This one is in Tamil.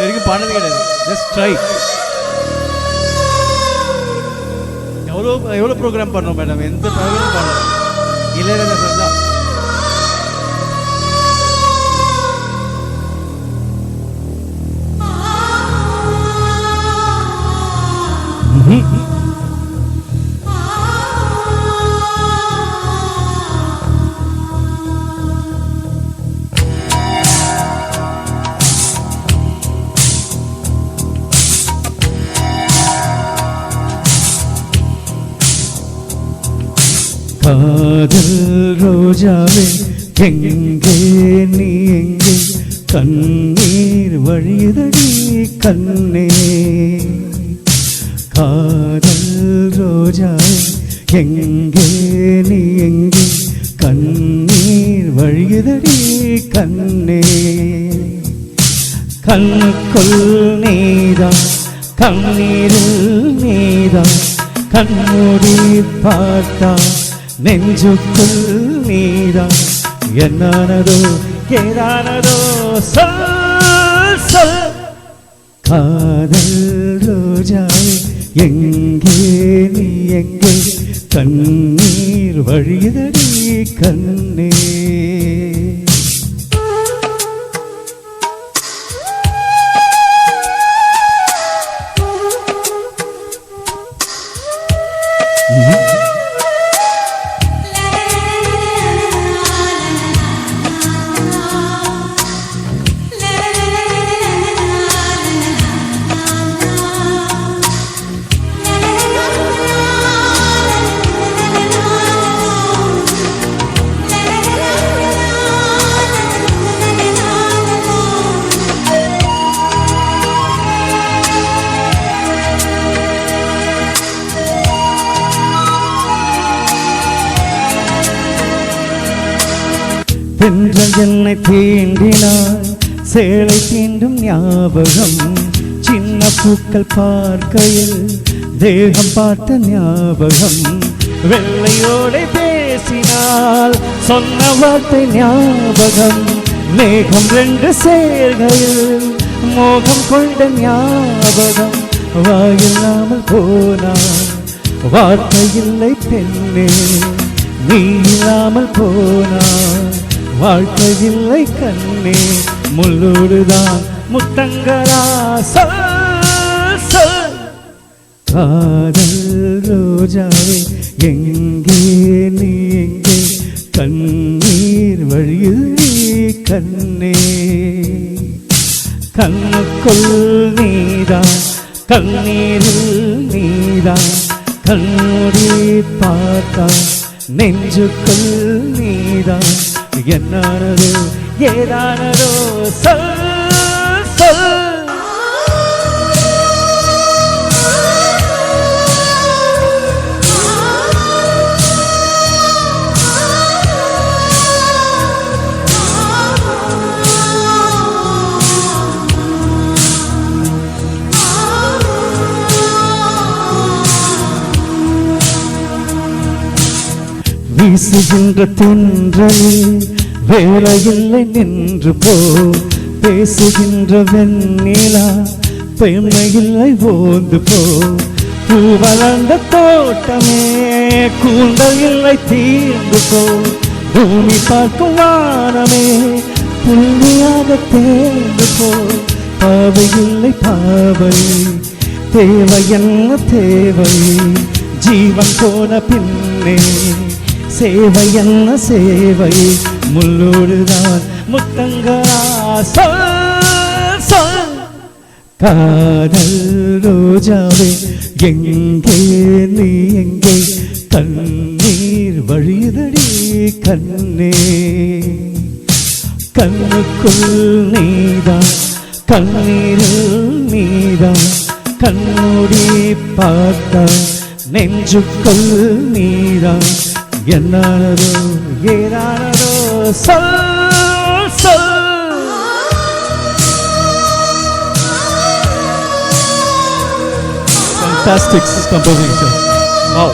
வரைக்கும் பாடுறது கிடையாது. Just try. எவ்வளோ ப்ரோக்ராம் பண்ணோம் மேடம், எந்த ப்ரோக்ராம் பண்ணோம் இளையராஜா சார் தான். காதல் ரோஜாவே எங்கே நீ எங்கே, கண்ணீர் வழியதடி கண்ணே. காதல் ரோஜாவே எங்கே நீ எங்கே, கண்ணீர் வழியதடி கண்ணே. கண்ணுக்குள் நீதான், கண்ணீரில் நீதான், கண்மூடி பார்த்தா நெஞ்சுக்குள் நீதான். என்னானதோ ஏதானதோ சொல் சொல். காதல் ரோஜாவே எங்கே நீ எங்கே, கண்ணீர் வழியதடி கண்ணே. தென்றல் என்னை தீண்டினாள், சேலை தீண்டும் ஞாபகம். சின்ன பூக்கள் பார்க்கையில் தேகம் பார்த்த ஞாபகம். வெள்ளையோடு பேசினால் சொன்ன வார்த்தை ஞாபகம். மேகம் ரெண்டு சேர்கையில் மோகம் கொண்ட ஞாபகம். வாயில்லாமல் போனாள் வார்த்தை இல்லை பெண்ணே, நீ இல்லாமல் போனாள் வாழ்க்கை இல்லை கண்ணே. முள்ளோடுதான் முத்தங்களா சொல் சொல். காதல் ரோஜாவே எங்கே நீ எங்கே, கண்ணீர் வழியதடி கண்ணே. கண்ணுக்குள் நீதான், கண்ணீரில் நீதான், கண்மூடி பார்த்தா நெஞ்சுக்குள் நீதான். என்னானதோ ஏதானதோ சொல் சொல். வீசுகின்ற தென்றலில் வேலையில்லை நின்று போ, பேசுகின்ற வெண்ணிலா பெண்மையில்லை ஓந்து போ. பூ வளர்ந்த தோட்டமே கூந்தல் இல்லை தீர்ந்து போ. பூமி பார்க்கும் வானமே புள்ளியாக தேர்ந்து போ. பாவை இல்லை பாவை, தேவை என்ன தேவை, ஜீவன் போன பின்னே சேவை என்ன சேவை. முள்ளோடுதான் முத்தங்களா சொல் சொல். காதல் ரோஜாவே எங்கே நீ எங்கே, கண்ணீர் வழியதடி கண்ணே. கண்ணுக்குள் நீதான், கண்ணீரில் நீதான், கண்மூடி பார்த்தா நெஞ்சுக்குள் நீதான். என்னானதோ ஏதானதோ சொல் சொல். Fantastic composition. Wow.